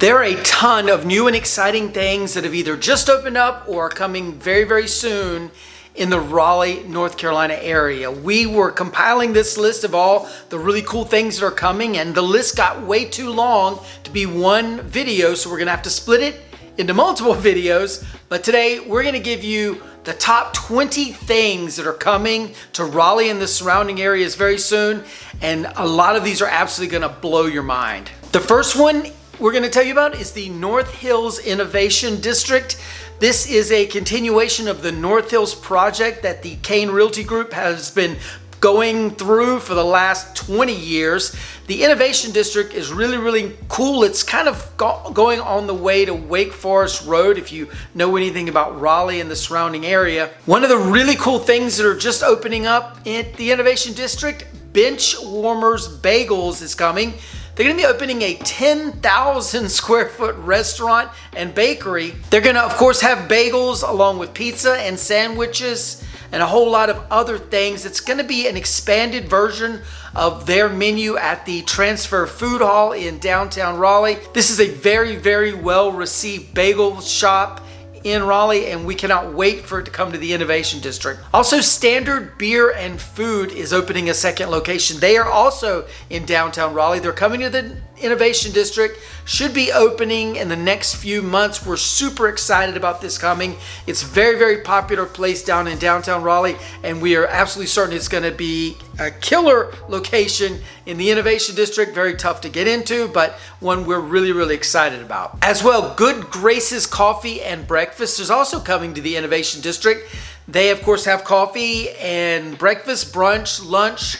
There are a ton of new and exciting things that have either just opened up or are coming very, very soon in the Raleigh, North Carolina area. We were compiling this list of all the really cool things that are coming, and the list got way too long to be one video, so we're gonna have to split it into multiple videos. But today we're gonna give you the top 20 things that are coming to Raleigh and the surrounding areas very soon, and a lot of these are absolutely gonna blow your mind. The first one we're going to tell you about is the North Hills Innovation District. This is a continuation of the North Hills project that the Kane Realty Group has been going through for the last 20 years. The Innovation District is really, really cool. It's kind of going on the way to Wake Forest Road, if you know anything about Raleigh and the surrounding area. One of the really cool things that are just opening up in the Innovation District, Bench Warmers Bagels is coming. They're gonna be opening a 10,000 square foot restaurant and bakery. They're gonna, of course, have bagels along with pizza and sandwiches and a whole lot of other things. It's gonna be an expanded version of their menu at the Transfer Food Hall in downtown Raleigh. This is a very, very well received bagel shop in Raleigh, and we cannot wait for it to come to the Innovation District. Also, Standard Beer and Food is opening a second location. They are also in downtown Raleigh. They're coming to the Innovation District, should be opening in the next few months. We're super excited about this coming. It's a very, very popular place down in downtown Raleigh, and we are absolutely certain it's gonna be a killer location in the Innovation District. Very tough to get into, but one we're really, really excited about. As well, Good Graces Coffee and Breakfast is also coming to the Innovation District. They, of course, have coffee and breakfast, brunch, lunch,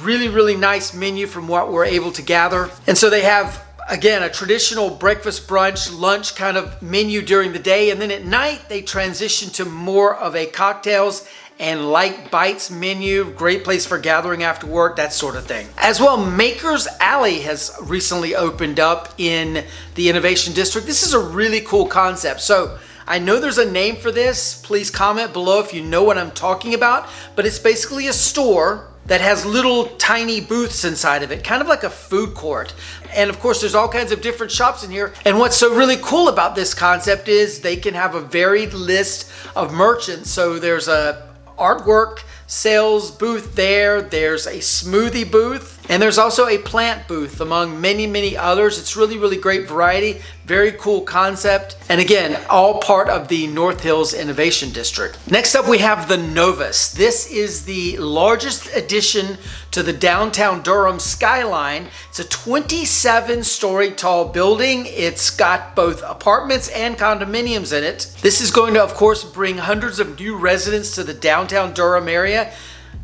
really, really nice menu from what we're able to gather. And so they have, again, a traditional breakfast, brunch, lunch kind of menu during the day, and then at night they transition to more of a cocktails and light bites menu. Great place for gathering after work, that sort of thing. As well, Maker's Alley has recently opened up in the Innovation District. This is a really cool concept. So I know there's a name for this. Please comment below if you know what I'm talking about, but it's basically a store that has little tiny booths inside of it, kind of like a food court. And of course, there's all kinds of different shops in here. And what's so really cool about this concept is they can have a varied list of merchants. So there's a artwork sales booth there, there's a smoothie booth, and there's also a plant booth, among many, many others. It's really, really great variety, very cool concept, and again, all part of the North Hills Innovation District. Next up, we have the Novus. This is the largest addition to the downtown Durham skyline. It's a 27-story tall building. It's got both apartments and condominiums in it. This is going to, of course, bring hundreds of new residents to the downtown Durham area.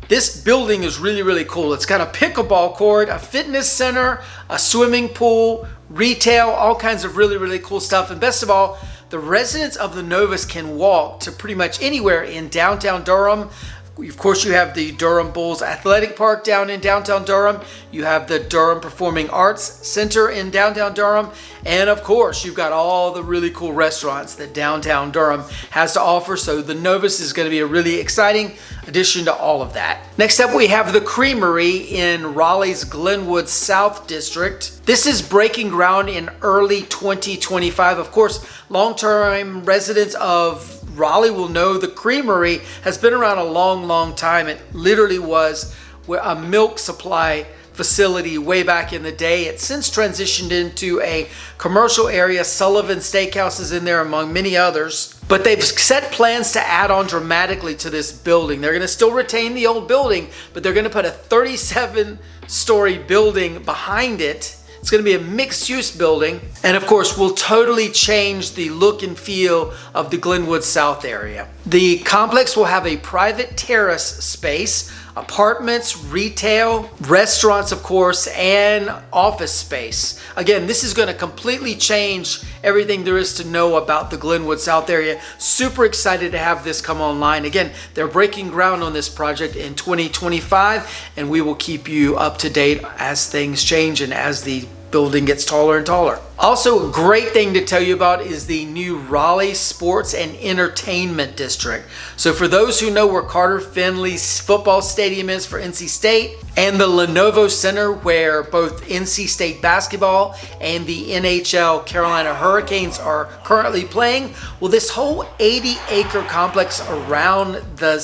This building is really, really cool. It's got a pickleball court, a fitness center, a swimming pool, retail, all kinds of really, really cool stuff. And best of all, the residents of the Novus can walk to pretty much anywhere in downtown Durham. Of course, you have the Durham Bulls Athletic Park down in downtown Durham. You have the Durham Performing Arts Center in downtown Durham. And of course, you've got all the really cool restaurants that downtown Durham has to offer. So the Novus is going to be a really exciting addition to all of that. Next up, we have the Creamery in Raleigh's Glenwood South District. This is breaking ground in early 2025. Of course, long-term residents of Raleigh will know the Creamery has been around a long, long time. It literally was a milk supply facility way back in the day. It's since transitioned into a commercial area. Sullivan Steakhouse is in there, among many others. But they've set plans to add on dramatically to this building. They're going to still retain the old building, but they're going to put a 37-story building behind it. It's going to be a mixed-use building, and of course will totally change the look and feel of the Glenwood South area. The complex will have a private terrace space, apartments, retail, restaurants, of course, and office space. Again, this is going to completely change everything there is to know about the Glenwood South area. Super excited to have this come online. Again, they're breaking ground on this project in 2025, and we will keep you up to date as things change and as the building gets taller and taller. Also, a great thing to tell you about is the new Raleigh Sports and Entertainment District. So for those who know where Carter Finley's football stadium is for NC State, and the Lenovo Center where both NC State basketball and the NHL Carolina Hurricanes are currently playing, well, this whole 80-acre complex around the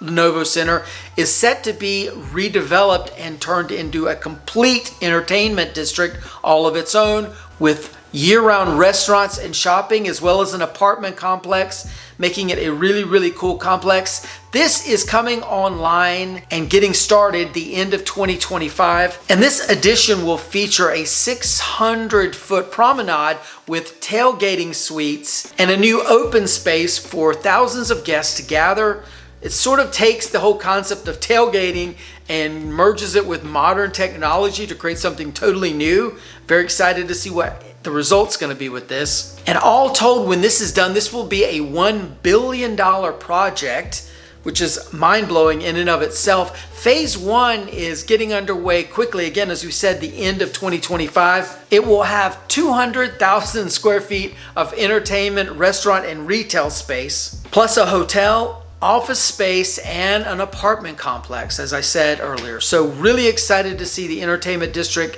Lenovo Center is set to be redeveloped and turned into a complete entertainment district all of its own, with year-round restaurants and shopping, as well as an apartment complex, making it a really cool complex. This is coming online and getting started the end of 2025. And this addition will feature a 600-foot promenade with tailgating suites and a new open space for thousands of guests to gather. It sort of takes the whole concept of tailgating and merges it with modern technology to create something totally new. Very excited to see what the result's going to be with this. And all told, when this is done, this will be a $1 billion project, which is mind-blowing in and of itself. Phase 1 is getting underway quickly. Again, as we said, the end of 2025. It will have 200,000 square feet of entertainment, restaurant, and retail space, plus a hotel, office space, and an apartment complex, as I said earlier. So really excited to see the entertainment district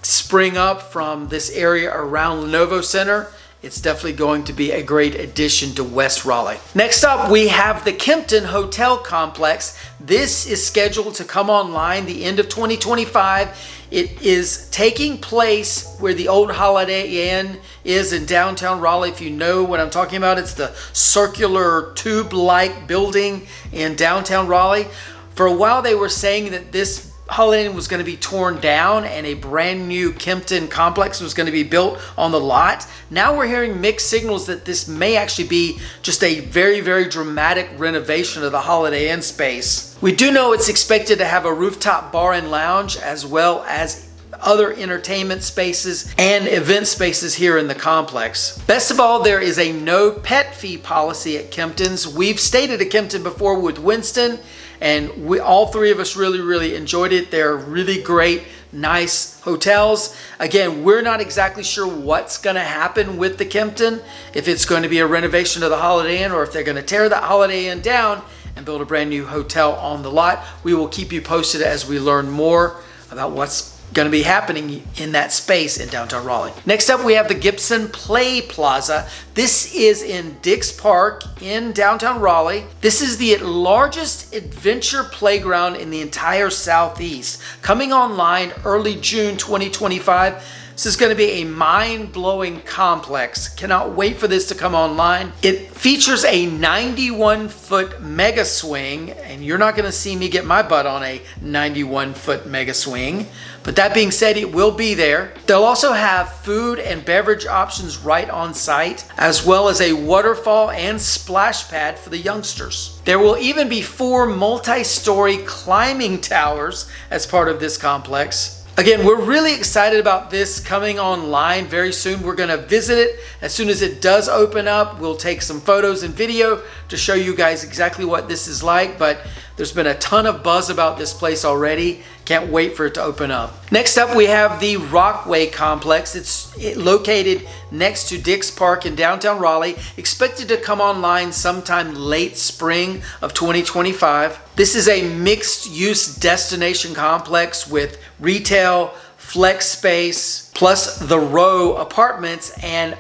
spring up from this area around Lenovo Center. It's definitely going to be a great addition to West Raleigh. Next up, we have the Kempton Hotel Complex. This is scheduled to come online the end of 2025. It is taking place where the old Holiday Inn is in downtown Raleigh. If you know what I'm talking about, it's the circular tube-like building in downtown Raleigh. For a while, they were saying that this Holiday Inn was going to be torn down and a brand new Kempton complex was going to be built on the lot. Now we're hearing mixed signals that this may actually be just a very dramatic renovation of the Holiday Inn space. We do know it's expected to have a rooftop bar and lounge, as well as other entertainment spaces and event spaces here in the complex. Best of all, there is a no pet fee policy at Kempton's. We've stayed at Kempton before with Winston, and all three of us really enjoyed it. They're really great, nice hotels. Again, we're not exactly sure what's going to happen with the Kempton, if it's going to be a renovation of the Holiday Inn or if they're going to tear the Holiday Inn down and build a brand new hotel on the lot. We will keep you posted as we learn more about what's going to be happening in that space in downtown Raleigh. Next up, we have the Gipson Play Plaza. This is in Dix Park in downtown Raleigh. This is the largest adventure playground in the entire Southeast, coming online early June 2025. This is going to be a mind-blowing complex. Cannot wait for this to come online. It features a 91-foot mega swing, and you're not going to see me get my butt on a 91-foot mega swing. But that being said, it will be there. They'll also have food and beverage options right on site, as well as a waterfall and splash pad for the youngsters. There will even be 4 multi-story climbing towers as part of this complex. Again, we're really excited about this coming online very soon. We're going to visit it as soon as it does open up. We'll take some photos and video to show you guys exactly what this is like, but there's been a ton of buzz about this place already. Can't wait for it to open up. Next up, we have the Rockway Complex. It's located next to Dix Park in downtown Raleigh, expected to come online sometime late spring of 2025. This is a mixed-use destination complex with retail, flex space, plus the row apartments, and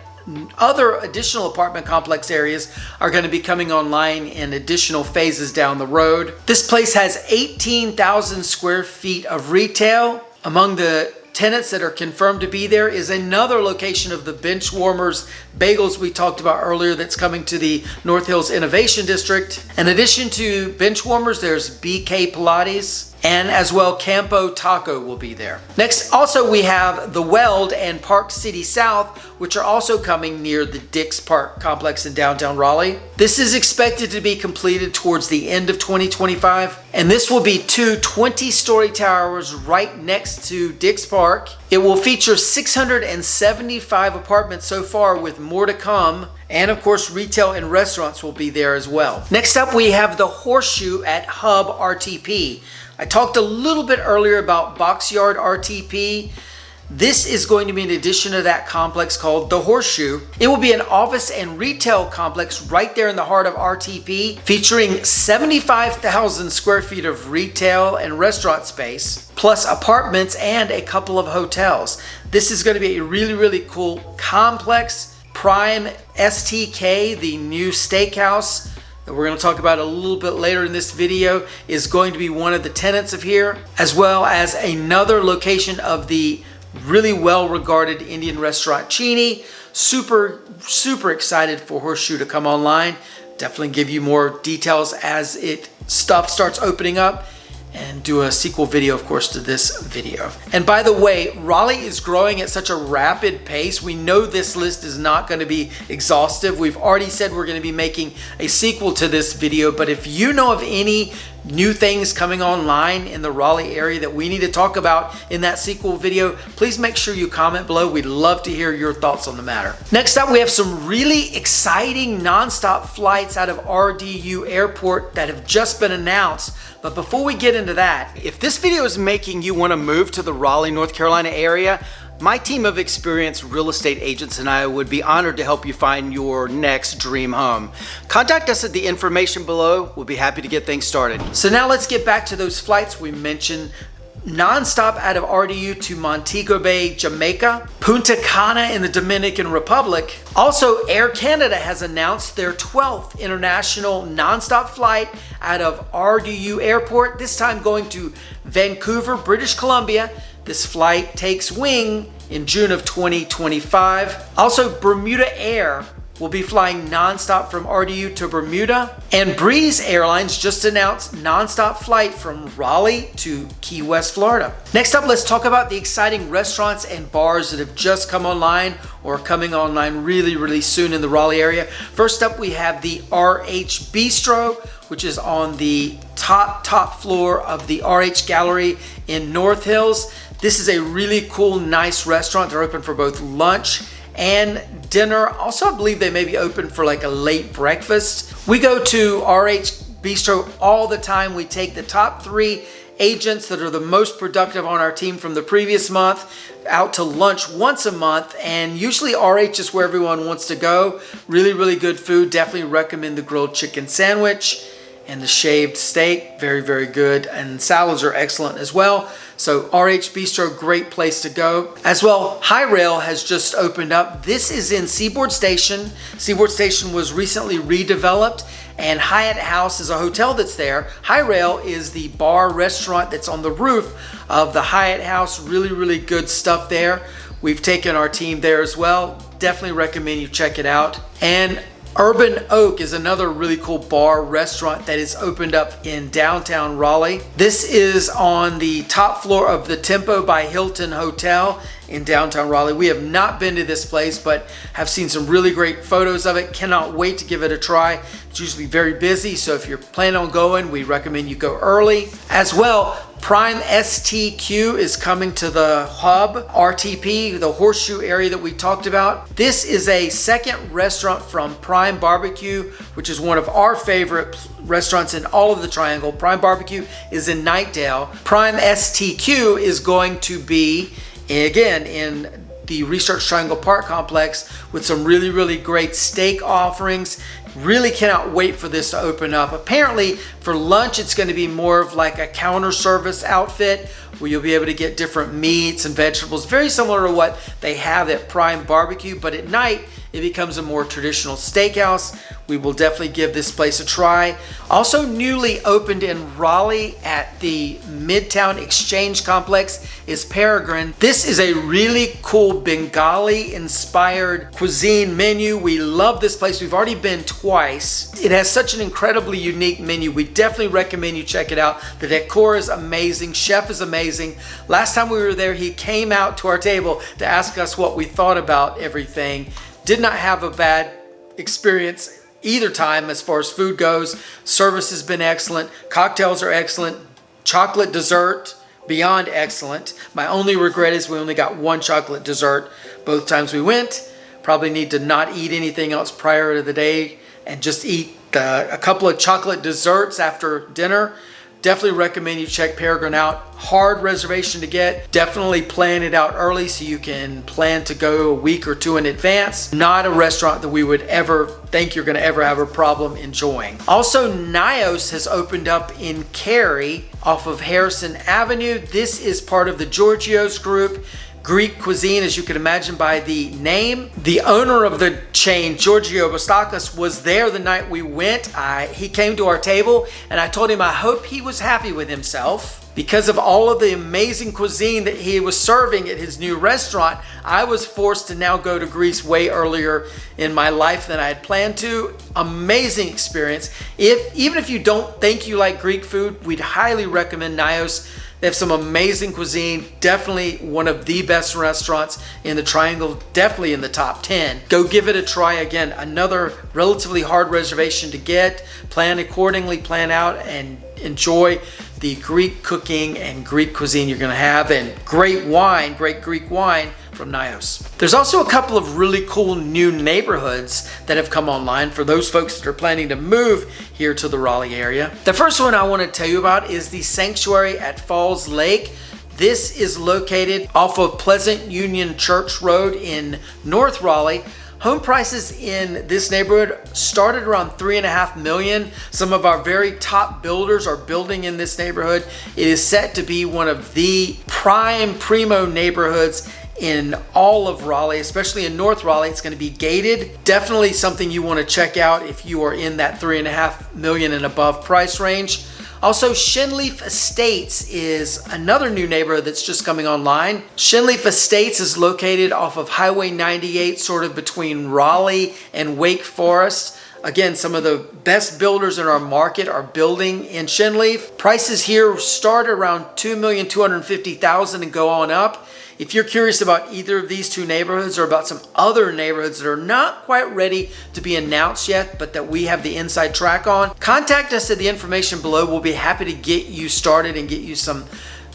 other additional apartment complex areas are going to be coming online in additional phases down the road. This place has 18,000 square feet of retail. Among the tenants that are confirmed to be there is another location of the Benchwarmers Bagels we talked about earlier that's coming to the North Hills Innovation District. In addition to Benchwarmers, there's BK Pilates, and as well Campo Taco will be there. Next, also we have the Weld and Park City South, which are also coming near the Dix Park complex in downtown Raleigh. This is expected to be completed towards the end of 2025, and this will be 2 20-story towers right next to Dix Park. It will feature 675 apartments so far, with more to come. And of course, retail and restaurants will be there as well. Next up, we have the Horseshoe at Hub RTP. I talked a little bit earlier about Boxyard RTP. This is going to be an addition to that complex called the Horseshoe. It will be an office and retail complex right there in the heart of RTP, featuring 75,000 square feet of retail and restaurant space, plus apartments and a couple of hotels. This is going to be a really, really cool complex. Prime STK, the new steakhouse that we're going to talk about a little bit later in this video, is going to be one of the tenants of here, as well as another location of the really well-regarded Indian restaurant Chini. Super excited for Horseshoe to come online. Definitely give you more details as stuff starts opening up, and do a sequel video, of course, to this video. And by the way, Raleigh is growing at such a rapid pace. We know this list is not going to be exhaustive. We've already said we're going to be making a sequel to this video, but if you know of any new things coming online in the Raleigh area that we need to talk about in that sequel video, please make sure you comment below. We'd love to hear your thoughts on the matter. Next up, we have some really exciting nonstop flights out of RDU Airport that have just been announced. But before we get into that, if this video is making you want to move to the Raleigh, North Carolina area, my team of experienced real estate agents and I would be honored to help you find your next dream home. Contact us at the information below. We'll be happy to get things started. So now let's get back to those flights we mentioned. Nonstop out of RDU to Montego Bay, Jamaica, Punta Cana in the Dominican Republic. Also, Air Canada has announced their 12th international nonstop flight out of RDU Airport, this time going to Vancouver, British Columbia. This flight takes wing in June of 2025. Also, Bermuda Air will be flying nonstop from RDU to Bermuda. And Breeze Airlines just announced nonstop flight from Raleigh to Key West, Florida. Next up, let's talk about the exciting restaurants and bars that have just come online or are coming online really soon in the Raleigh area. First up, we have the RH Beastro, which is on the top floor of the RH Gallery in North Hills. This is a really cool, nice restaurant. They're open for both lunch and dinner. Also, I believe they may be open for like a late breakfast. We go to RH Beastro all the time. We take the top 3 agents that are the most productive on our team from the previous month out to lunch once a month, and usually RH is where everyone wants to go. Really good food. Definitely recommend the grilled chicken sandwich and the shaved steak. Very good, and salads are excellent as well. So RH Beastro, great place to go. As well, Hyrail has just opened up. This is in Seaboard Station. Seaboard Station was recently redeveloped, and Hyatt House is a hotel that's there. Hyrail is the bar restaurant that's on the roof of the Hyatt House. Really good stuff there. We've taken our team there as well. Definitely recommend you check it out. And Urban Oak is another really cool bar restaurant that is opened up in downtown Raleigh. This is on the top floor of the Tempo by Hilton Hotel in downtown Raleigh. We have not been to this place, but have seen some really great photos of it. Cannot wait to give it a try. It's usually very busy, so if you're planning on going, we recommend you go early. As well, Prime STQ is coming to the hub, RTP, the Horseshoe area that we talked about. This is a second restaurant from Prime Barbecue, which is one of our favorite restaurants in all of the Triangle. Prime Barbecue is in Knightdale. Prime STQ is going to be, again, in the Research Triangle Park Complex with some really great steak offerings. Really cannot wait for this to open up. Apparently for lunch it's going to be more of like a counter service outfit where you'll be able to get different meats and vegetables, very similar to what they have at Prime Barbecue, but at night it becomes a more traditional steakhouse. We will definitely give this place a try. Also newly opened in Raleigh at the Midtown Exchange Complex is Peregrine. This is a really cool Bengali inspired cuisine menu. We love this place. We've already been twice. It has such an incredibly unique menu. We definitely recommend you check it out. The decor is amazing. Chef is amazing. Last time we were there, he came out to our table to ask us what we thought about everything. Did not have a bad experience either time as far as food goes. Service has been excellent. Cocktails are excellent. Chocolate dessert, beyond excellent. My only regret is we only got one chocolate dessert both times we went. Probably need to not eat anything else prior to the day and just eat a couple of chocolate desserts after dinner. definitely recommend you check Peregrine out. Hard reservation to get. Definitely plan it out early so you can plan to go a week or two in advance. Not a restaurant that we would ever think you're going to ever have a problem enjoying. Also, Nyios has opened up in Cary off of Harrison Avenue. This is part of the Nyios group. Greek cuisine, as you can imagine by the name. The owner of the chain, Giorgio Bastakis, was there the night we went. He came to our table and I told him I hope he was happy with himself. Because of all of the amazing cuisine that he was serving at his new restaurant, I was forced to now go to Greece way earlier in my life than I had planned to. Amazing experience. Even if you don't think you like Greek food, we'd highly recommend Nyios. They have some amazing cuisine, definitely one of the best restaurants in the Triangle, definitely in the top 10. Go give it a try. Again, another relatively hard reservation to get. Plan accordingly, plan out, and enjoy the Greek cooking and Greek cuisine you're gonna have, and great wine, great Greek wine from Nyios. There's also a couple of really cool new neighborhoods that have come online for those folks that are planning to move here to the Raleigh area. The first one I want to tell you about is the Sanctuary at Falls Lake. This is located off of Pleasant Union Church Road in North Raleigh. Home prices in this neighborhood started around $3.5 million. Some of our very top builders are building in this neighborhood. It is set to be one of the primo neighborhoods in all of Raleigh, especially in North Raleigh. It's going to be gated. Definitely something you want to check out if you are in that $3.5 million and above price range. Also, Shinleaf Estates is another new neighborhood that's just coming online. Shinleaf Estates is located off of Highway 98, sort of between Raleigh and Wake Forest. Again, some of the best builders in our market are building in Shinleaf. Prices here start around $2,250,000 and go on up. If you're curious about either of these two neighborhoods or about some other neighborhoods that are not quite ready to be announced yet, but that we have the inside track on, contact us at the information below. We'll be happy to get you started and get you some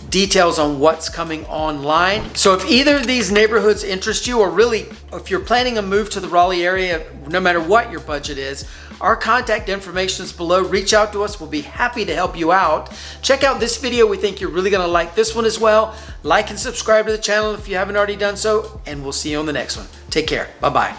details on what's coming online. So if either of these neighborhoods interest you, or really if you're planning a move to the Raleigh area, no matter what your budget is, our contact information is below. Reach out to us. We'll be happy to help you out. Check out this video. We think you're really going to like this one as well. Like and subscribe to the channel if you haven't already done so, and we'll see you on the next one. Take care. Bye-bye.